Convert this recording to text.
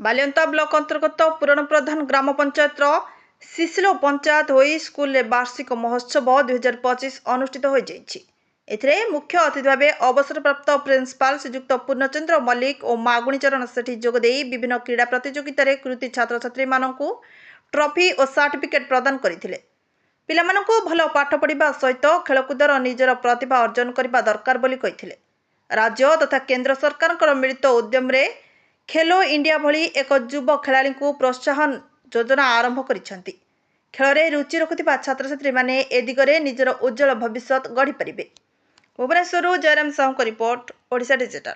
Balianta block अंतर्गत पूरण प्रधान ग्राम पंचायत शिशिलो पंचायत होई school वार्षिक महोत्सव 2025 अनुष्ठित हो जाइए। मुख्य अतिथि भाव अवसरप्राप्त प्रिंसिपाल श्रीजुक्त पूर्णचंद्र मल्लिक और मागुणीचरण सेठी जोगदे विभिन्न क्रीड़ा प्रतियोगितार कृति छात्र छात्री मानू ट्रॉफी और सर्टिफिकेट प्रदान करते। पिलामानंकु भल पाठ पढ़ा सहित खेलकूदर निजर प्रतिभा अर्जन करने दरकार बोली कहिथिले। राज्य तथा केंद्र सरकार मिलित उद्यम रे खेलो इंडिया भली एक युव खेलाड़ी को प्रोत्साहन योजना आरंभ करिसेंती। खेल रुचि रखुथिबा छात्र छात्री माने ए दिगरे निजर उज्जवल भविष्य गढ़ी परिबे। Bhubaneswar Jayaram Sahu report, Odisha digital.